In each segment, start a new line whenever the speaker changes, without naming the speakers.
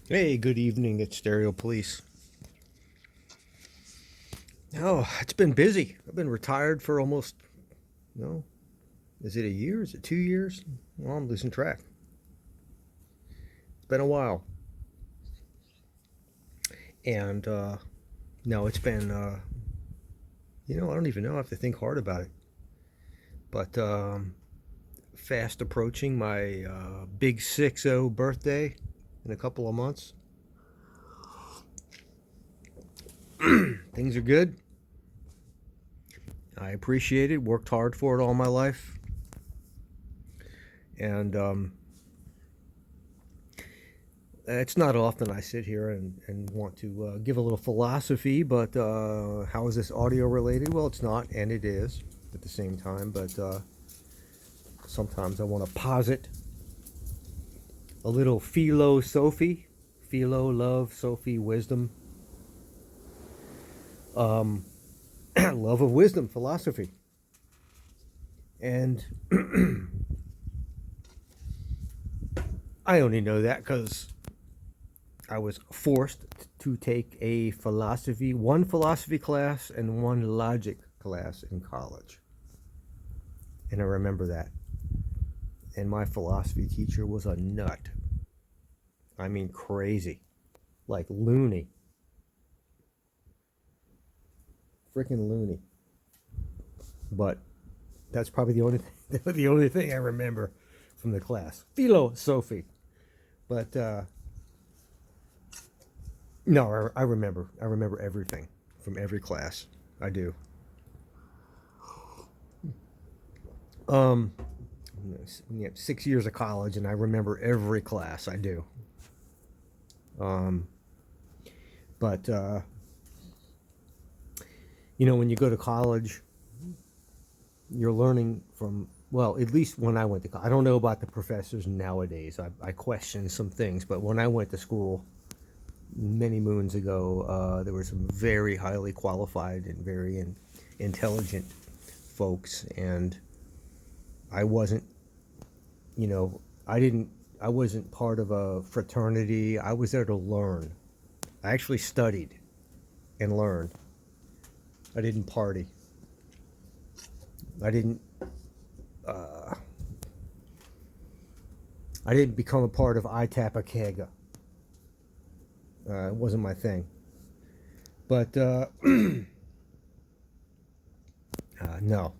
Hey, good evening. It's Stereo Police. Oh, it's been busy. I've been retired for almost, no, is it a year? Is it 2 years? Well, I'm losing track. It's been a while. And, no, it's been, I don't even know. I have to think hard about it. But, fast approaching my big 6-0 birthday in a couple of months. Things are good. I appreciate it. Worked hard for it all my life. And, it's not often I sit here and want to give a little philosophy, but how is this audio related? Well, it's not, and it is at the same time, but sometimes I want to posit a little philo, sofie, philo, love, sofie, wisdom, um, love of wisdom, philosophy. And I only know that because I was forced to take one philosophy class and one logic class in college. And I remember that. And my philosophy teacher was a nut. I mean, crazy. Like loony. Freaking loony. But that's probably the only thing I remember from the class. Philosophy. But no, I remember. I remember everything from every class. I do. Um, 6 years of college, and I remember every class. I do. Um, but when you go to college, you're learning from, well, at least when I went to college. I don't know about the professors nowadays. I question some things, but when I went to school many moons ago, there were some very highly qualified and very intelligent folks, and I wasn't, I wasn't part of a fraternity. I was there to learn. I actually studied and learned. I didn't party. I didn't. I didn't become a part of Itapa Kega. It wasn't my thing. But no,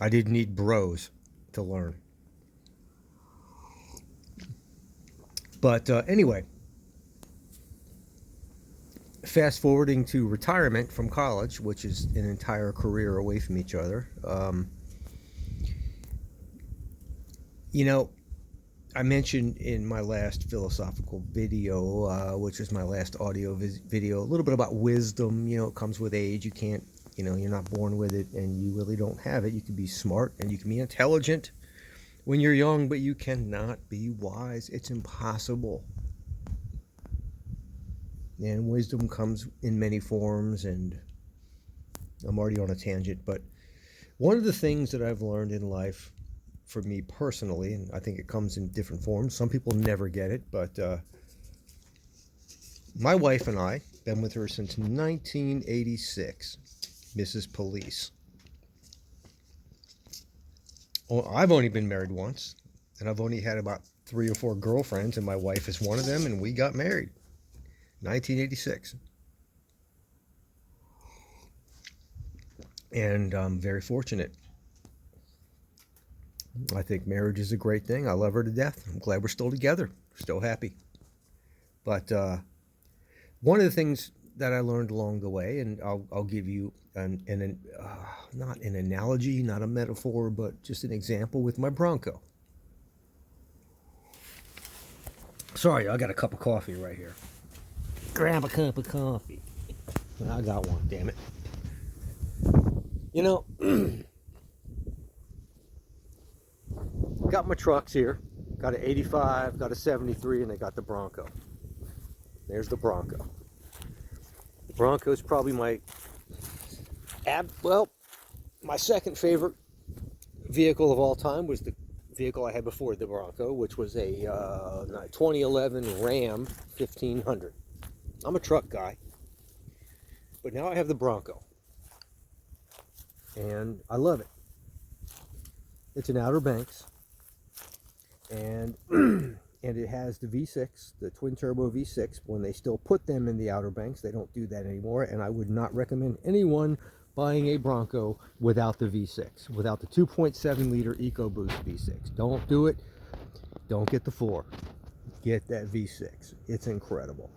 I didn't need bros to learn. But anyway, fast forwarding to retirement from college, which is an entire career away from each other. I mentioned in my last philosophical video, which is my last audio video, a little bit about wisdom. It comes with age. You can't, you're not born with it, and you really don't have it. You can be smart and you can be intelligent when you're young, but you cannot be wise. It's impossible. And wisdom comes in many forms, and I'm already on a tangent, but one of the things that I've learned in life, for me personally, and I think it comes in different forms. Some people never get it, but my wife and I, been with her since 1986, Mrs. Police. Well, I've only been married once, and I've only had about 3 or 4 girlfriends, and my wife is one of them, and we got married, 1986. And I'm very fortunate. I think marriage is a great thing. I love her to death. I'm glad we're still together. Still happy. But one of the things that I learned along the way, and I'll give you not an analogy, not a metaphor, but just an example with my Bronco. Sorry, I got a cup of coffee right here. Grab a cup of coffee. I got one, damn it. Got my trucks here. Got an 85, got a 73, and I got the Bronco. There's the Bronco. The Bronco is probably my second favorite vehicle of all time was vehicle I had before the Bronco, which was a 2011 Ram 1500. I'm a truck guy, but now I have the Bronco, and I love it. It's an Outer Banks, and and it has the V6, the twin turbo V6. When they still put them in the Outer Banks, they don't do that anymore, and I would not recommend anyone buying a Bronco without the V6, without the 2.7 liter EcoBoost V6. Don't do it. Don't get the 4. Get that V6. It's incredible.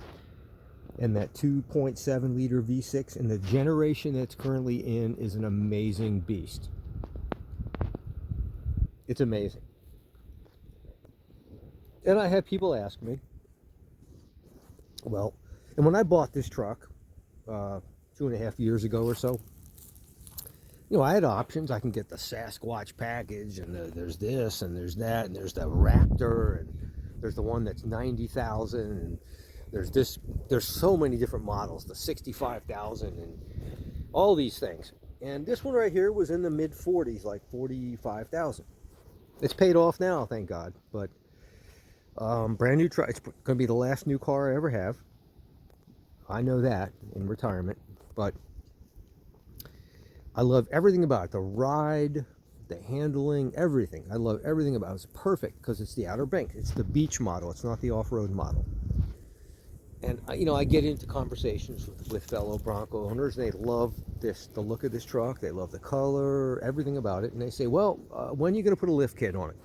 And that 2.7 liter V6 in the generation that's currently in is an amazing beast. It's amazing. And I have people ask me, well, and when I bought this truck 2.5 years ago or so, you know, I had options. I can get the Sasquatch package, and there's this, and there's that, and there's the Raptor, and there's the one that's 90,000, and there's this. There's so many different models, the 65,000, and all these things. And this one right here was in the mid 40s, like 45,000. It's paid off now, thank God. But brand new truck. It's going to be the last new car I ever have. I know that in retirement, but I love everything about it. The ride, the handling, everything. I love everything about it. It's perfect because it's the Outer Banks. It's the beach model. It's not the off-road model. And you know, I get into conversations with fellow Bronco owners, and they love the look of this truck. They love the color, everything about it. And they say, well, when are you going to put a lift kit on it?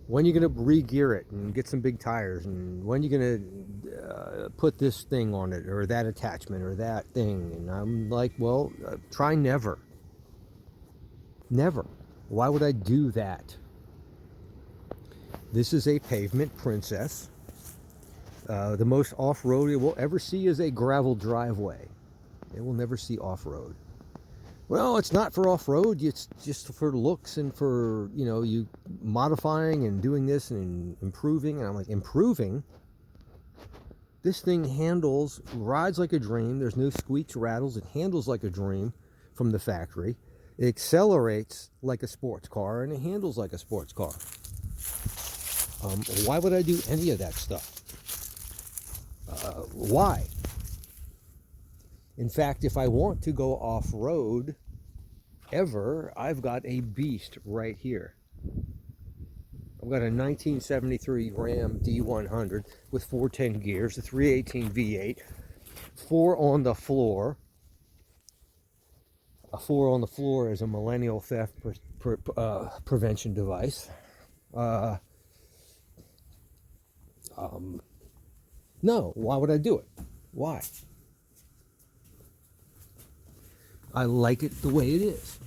When are you going to re-gear it and get some big tires? And when are you going to put this thing on it, or that attachment, or that thing? And I'm like, well, try never. Never. Why would I do that? This is a pavement princess. The most off-road it will ever see is a gravel driveway. It will never see off-road. Well, it's not for off-road. It's just for looks and for, you know, you modifying and doing this and improving. And I'm like, improving? This thing rides like a dream. There's no squeaks, rattles. It handles like a dream from the factory. It accelerates like a sports car, and it handles like a sports car. Why would I do any of that stuff? Why? In fact, if I want to go off-road ever, I've got a beast right here. I've got a 1973 Ram D100 with 410 gears, a 318 V8, 4 on the floor. A 4 on the floor is a millennial theft prevention device. No, why would I do it? Why? I like it the way it is.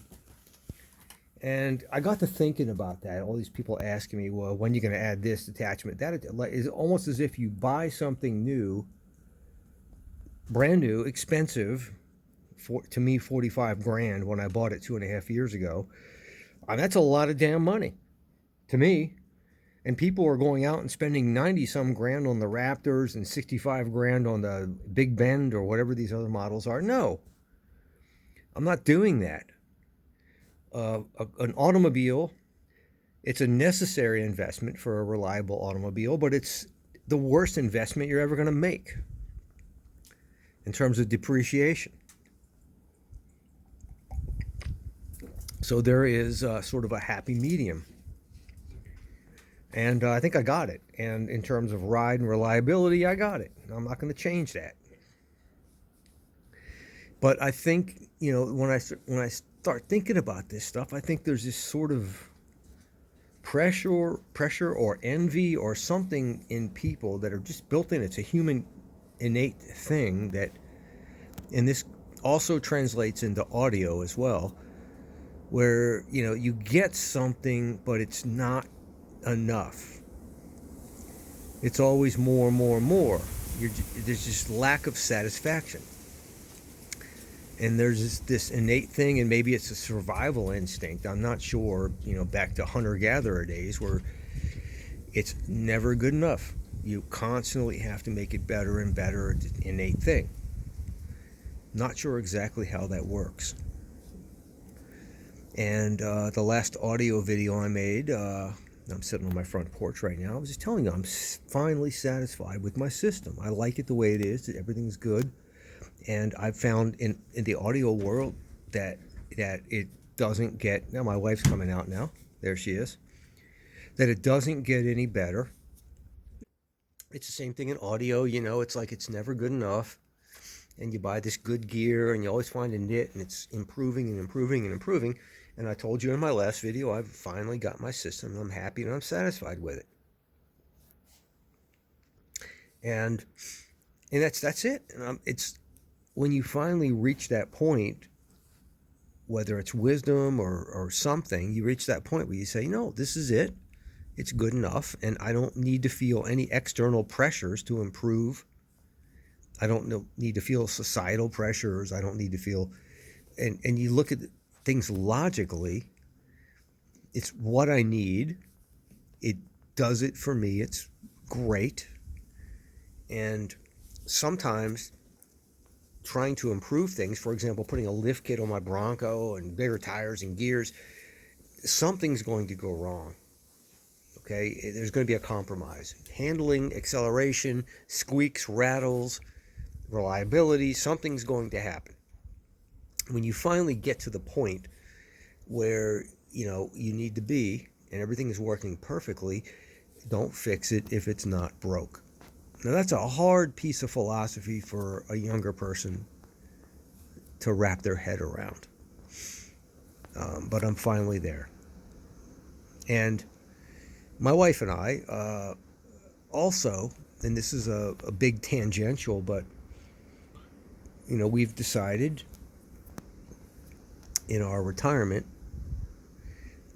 And I got to thinking about that. All these people asking me, well, when are you going to add this attachment? That is almost as if you buy something new, brand new, expensive, to me 45 grand when I bought it 2.5 years ago. That's a lot of damn money to me. And people are going out and spending 90-some grand on the Raptors and 65 grand on the Big Bend or whatever these other models are. No, I'm not doing that. An automobile, it's a necessary investment for a reliable automobile, but it's the worst investment you're ever going to make in terms of depreciation. So there is sort of a happy medium. And I think I got it. And in terms of ride and reliability, I got it. I'm not going to change that. But I think, you know, when I start thinking about this stuff, I think there's this sort of pressure or envy or something in people that are just built in. It's a human innate thing that, and this also translates into audio as well, where, you know, you get something, but it's not enough. It's always more, more, more. There's just lack of satisfaction. And there's this innate thing, and maybe it's a survival instinct. I'm not sure, you know, back to hunter-gatherer days where it's never good enough. You constantly have to make it better and better. It's an innate thing. Not sure exactly how that works. And the last audio video I made, I'm sitting on my front porch right now. I was just telling you, I'm finally satisfied with my system. I like it the way it is. Everything's good. And I've found in the audio world that it doesn't get. Now my wife's coming out now. There she is. That it doesn't get any better. It's the same thing in audio. It's like it's never good enough. And you buy this good gear and you always find a nit, and it's improving and improving and improving. And I told you in my last video, I've finally got my system and I'm happy and I'm satisfied with it. And that's it. And it's when you finally reach that point, whether it's wisdom or something, you reach that point where you say, no, this is it. It's good enough, and I don't need to feel any external pressures to improve. I don't need to feel societal pressures. I don't need to feel, and you look at things logically. It's what I need. It does it for me. It's great. And sometimes trying to improve things, for example, putting a lift kit on my Bronco and bigger tires and gears, something's going to go wrong. Okay, there's going to be a compromise. Handling, acceleration, squeaks, rattles, reliability, something's going to happen. When you finally get to the point where you need to be and everything is working perfectly, don't fix it if it's not broke. Now that's a hard piece of philosophy for a younger person to wrap their head around. But I'm finally there. And my wife and I also, and this is a big tangential, but we've decided in our retirement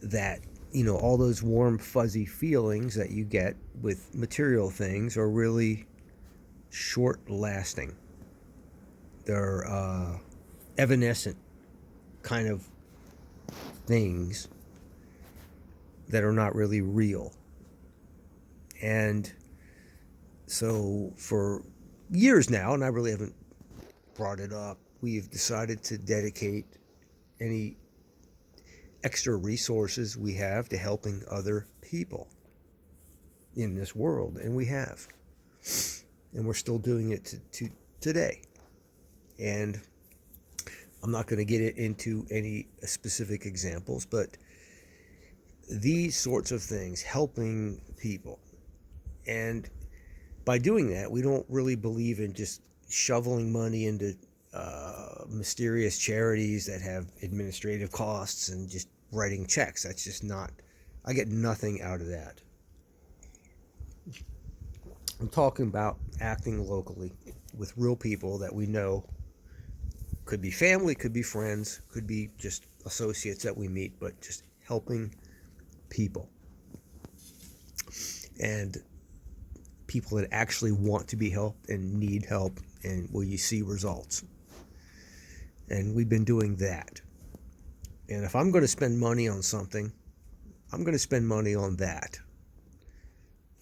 that all those warm fuzzy feelings that you get with material things are really short lasting. They're evanescent kind of things that are not really real. And so for years now, and I really haven't brought it up, we've decided to dedicate any extra resources we have to helping other people in this world. And we have. And we're still doing it to today. And I'm not going to get into any specific examples, but these sorts of things, helping people. And by doing that, we don't really believe in just shoveling money into mysterious charities that have administrative costs and just writing checks. That's just not, I get nothing out of that. I'm talking about acting locally with real people that we know. Could be family, could be friends, could be just associates that we meet, but just helping people. And people that actually want to be helped and need help, and will you see results. And we've been doing that. And if I'm going to spend money on something, I'm going to spend money on that.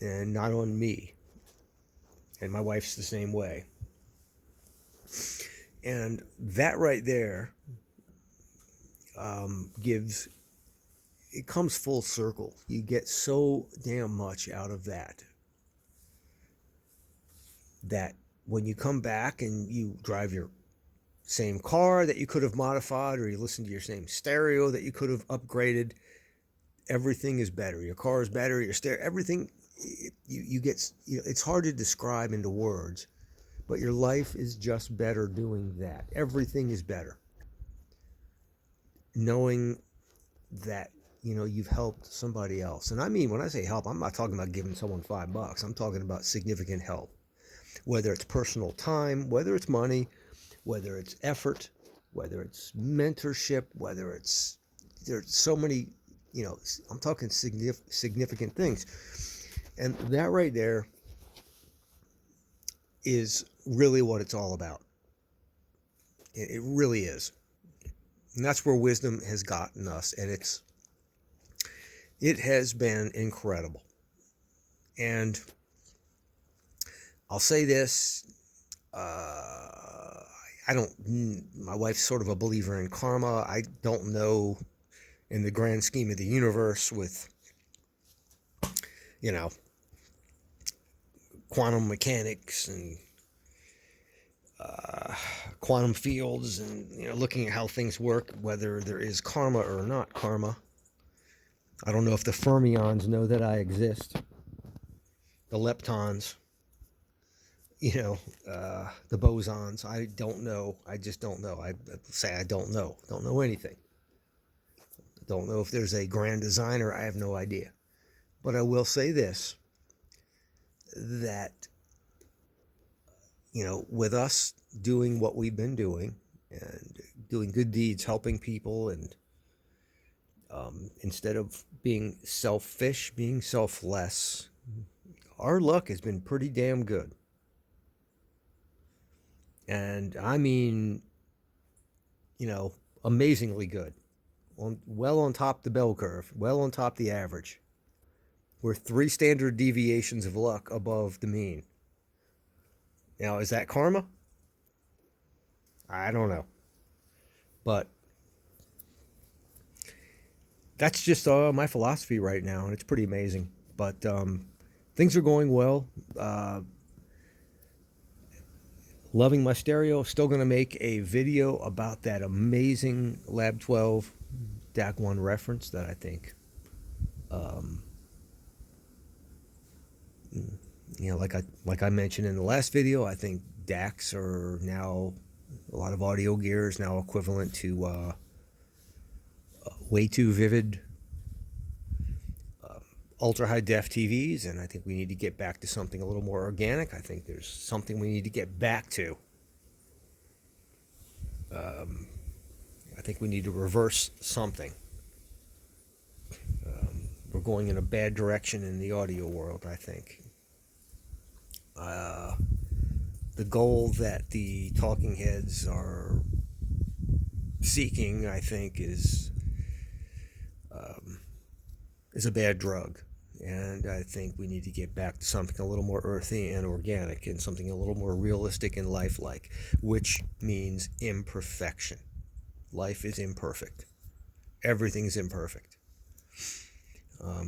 And not on me. And my wife's the same way. And that right there it comes full circle. You get so damn much out of that when you come back and you drive your same car that you could have modified, or you listen to your same stereo that you could have upgraded, everything is better. Your car is better, your stereo, everything, you get, it's hard to describe into words, but your life is just better doing that. Everything is better. Knowing that, you've helped somebody else. And I mean, when I say help, I'm not talking about giving someone $5. I'm talking about significant help. Whether it's personal time, whether it's money, whether it's effort, whether it's mentorship, there's so many, I'm talking significant things. And that right there is really what it's all about. It really is. And that's where wisdom has gotten us. And it has been incredible. And I'll say this, my wife's sort of a believer in karma. I don't know in the grand scheme of the universe with, you know, quantum mechanics and quantum fields, and, you know, looking at how things work, whether there is karma or not karma. I don't know if the fermions know that I exist. The leptons, you know, the bosons. I don't know. I just don't know. I say I don't know. Don't know anything. Don't know if there's a grand designer. I have no idea. But I will say this, that, you know, with us doing what we've been doing and doing good deeds, helping people, and instead of being selfish, being selfless, our luck has been pretty damn good. And I mean, you know, amazingly good. Well on top of the bell curve, well on top of the average. We're 3 standard deviations of luck above the mean. Now, is that karma? I don't know. But that's just my philosophy right now, and it's pretty amazing. But things are going well. Loving my stereo. Still going to make a video about that amazing Lab 12 DAC 1 reference that I think, you know, like I mentioned in the last video, I think DACs are now, a lot of audio gear is now equivalent to way too vivid ultra high def TVs, and I think we need to get back to something a little more organic. I think there's something we need to get back to. I think we need to reverse something. We're going in a bad direction in the audio world, I think. The goal that the talking heads are seeking, I think, is a bad drug. And I think we need to get back to something a little more earthy and organic, and something a little more realistic and lifelike, which means imperfection. Life is imperfect. Everything's imperfect.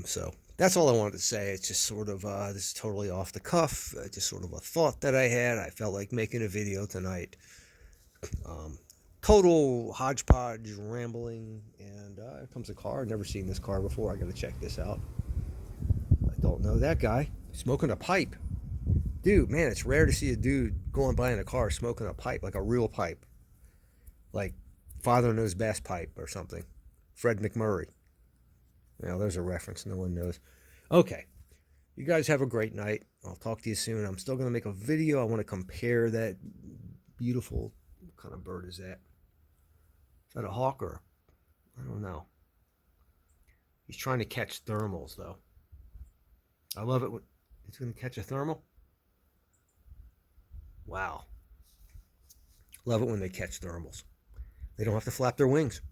So that's all I wanted to say. It's just sort of, this is totally off the cuff, just sort of a thought that I had. I felt like making a video tonight. Total hodgepodge rambling, and here comes a car. I've never seen this car before. I gotta check this out. I don't know that guy. Smoking a pipe. Dude, man, it's rare to see a dude going by in a car smoking a pipe, like a real pipe. Like Father Knows Best pipe or something. Fred McMurray. Now, there's a reference no one knows. Okay. You guys have a great night. I'll talk to you soon. I'm still going to make a video. I want to compare that beautiful, what kind of bird is that? Is that a hawk or? I don't know. He's trying to catch thermals, though. I love it when it's going to catch a thermal. Wow. Love it when they catch thermals. They don't have to flap their wings.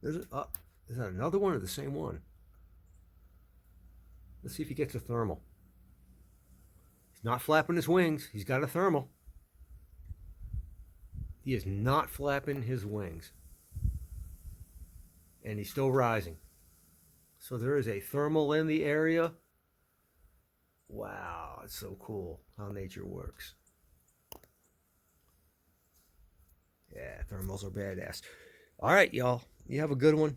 There's a, is that another one or the same one? Let's see if he gets a thermal. He's not flapping his wings. He's got a thermal. He is not flapping his wings. And he's still rising. So there is a thermal in the area. Wow, it's so cool how nature works. Yeah, thermals are badass. All right, y'all. You have a good one.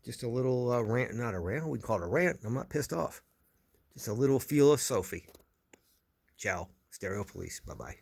Just a little rant, not a rant. We call it a rant. I'm not pissed off. Just a little philo, Sofie. Ciao. Stereo Police. Bye-bye.